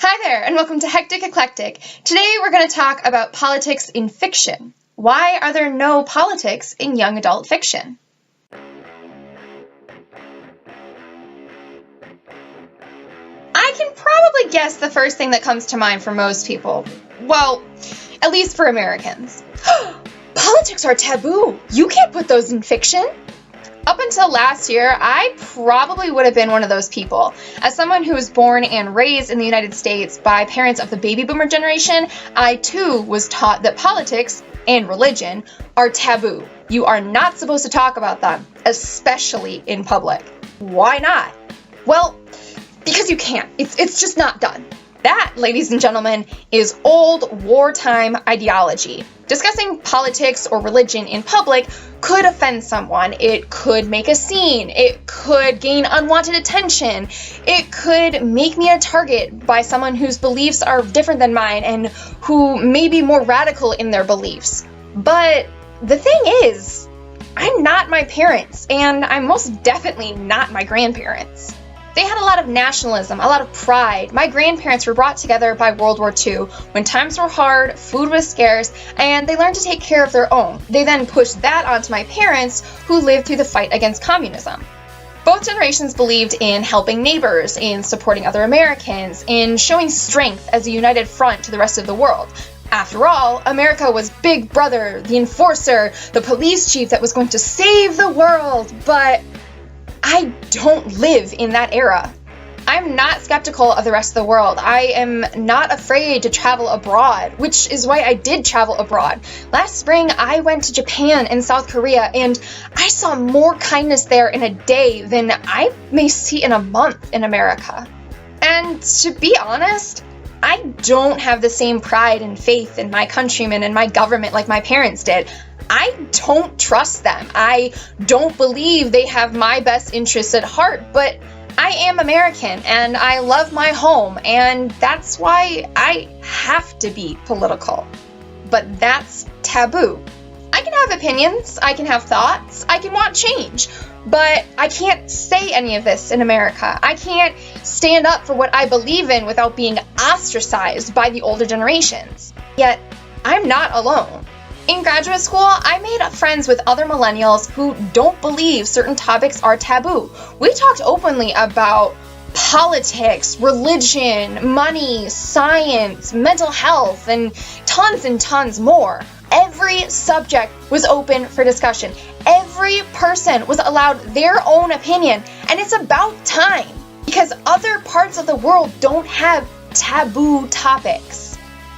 Hi there, and welcome to Hectic Eclectic. Today we're going to talk about politics in fiction. Why are there no politics in young adult fiction? I can probably guess the first thing that comes to mind for most people. Well, at least for Americans. Politics are taboo. You can't put those in fiction. Up until last year, I probably would have been one of those people. As someone who was born and raised in the United States by parents of the baby boomer generation, I too was taught that politics and religion are taboo. You are not supposed to talk about them, especially in public. Why not? Well, because you can't. It's just not done. That, ladies and gentlemen, is old wartime ideology. Discussing politics or religion in public could offend someone. It could make a scene. It could gain unwanted attention. It could make me a target by someone whose beliefs are different than mine and who may be more radical in their beliefs. But the thing is, I'm not my parents, and I'm most definitely not my grandparents. They had a lot of nationalism, a lot of pride. My grandparents were brought together by World War II when times were hard, food was scarce, and they learned to take care of their own. They then pushed that onto my parents, who lived through the fight against communism. Both generations believed in helping neighbors, in supporting other Americans, in showing strength as a united front to the rest of the world. After all, America was Big Brother, the enforcer, the police chief that was going to save the world, but I don't live in that era. I'm not skeptical of the rest of the world. I am not afraid to travel abroad, which is why I did travel abroad. Last spring, I went to Japan and South Korea, and I saw more kindness there in a day than I may see in a month in America. And to be honest, I don't have the same pride and faith in my countrymen and my government like my parents did. I don't trust them. I don't believe they have my best interests at heart, but I am American and I love my home, and that's why I have to be political. But that's taboo. I can have opinions, I can have thoughts, I can want change, but I can't say any of this in America. I can't stand up for what I believe in without being ostracized by the older generations. Yet, I'm not alone. In graduate school, I made friends with other millennials who don't believe certain topics are taboo. We talked openly about politics, religion, money, science, mental health, and tons more. Every subject was open for discussion. Every person was allowed their own opinion, and it's about time, because other parts of the world don't have taboo topics.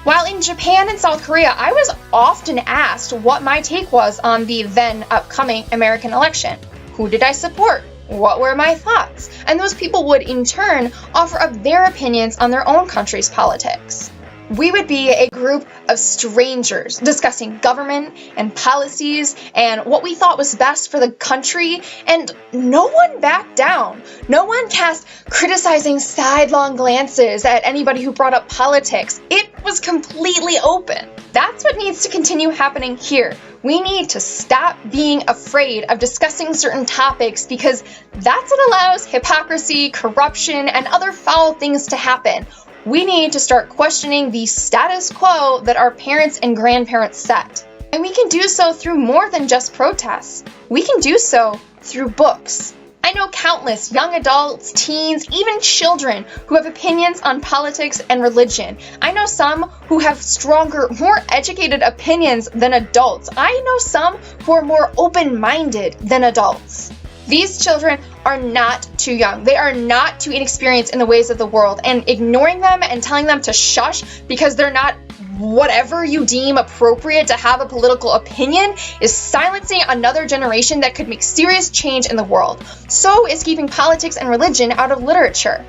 While in Japan and South Korea, I was often asked what my take was on the then upcoming American election. Who did I support? What were my thoughts? And those people would in turn offer up their opinions on their own country's politics. We would be a group of strangers discussing government and policies and what we thought was best for the country, and no one backed down. No one cast criticizing sidelong glances at anybody who brought up politics. It was completely open. That's what needs to continue happening here. We need to stop being afraid of discussing certain topics, because that's what allows hypocrisy, corruption, and other foul things to happen. We need to start questioning the status quo that our parents and grandparents set. And we can do so through more than just protests. We can do so through books. I know countless young adults, teens, even children who have opinions on politics and religion. I know some who have stronger, more educated opinions than adults. I know some who are more open-minded than adults. These children are not too young. They are not too inexperienced in the ways of the world, and ignoring them and telling them to shush because they're not whatever you deem appropriate to have a political opinion is silencing another generation that could make serious change in the world. So is keeping politics and religion out of literature.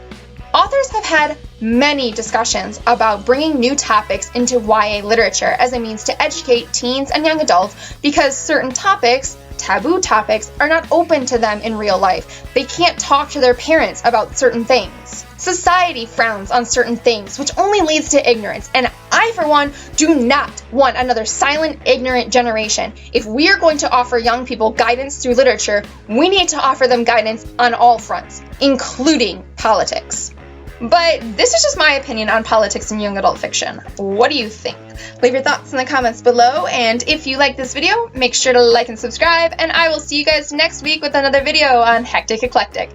Authors have had many discussions about bringing new topics into YA literature as a means to educate teens and young adults, because certain topics, taboo topics, are not open to them in real life. They can't talk to their parents about certain things. Society frowns on certain things, which only leads to ignorance, and I, for one, do not want another silent, ignorant generation. If we are going to offer young people guidance through literature, we need to offer them guidance on all fronts, including politics. But this is just my opinion on politics in young adult fiction. What do you think? Leave your thoughts in the comments below, and if you like this video, make sure to like and subscribe, and I will see you guys next week with another video on Hectic Eclectic.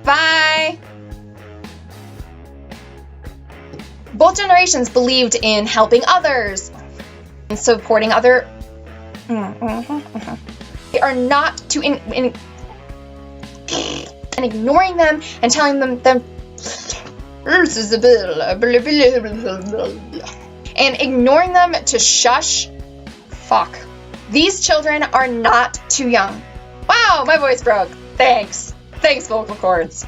Bye! Both generations believed in helping others and supporting other. They are not to and ignoring them and telling them and ignoring them to shush. Fuck. These children are not too young. Wow, my voice broke. Thanks, vocal cords.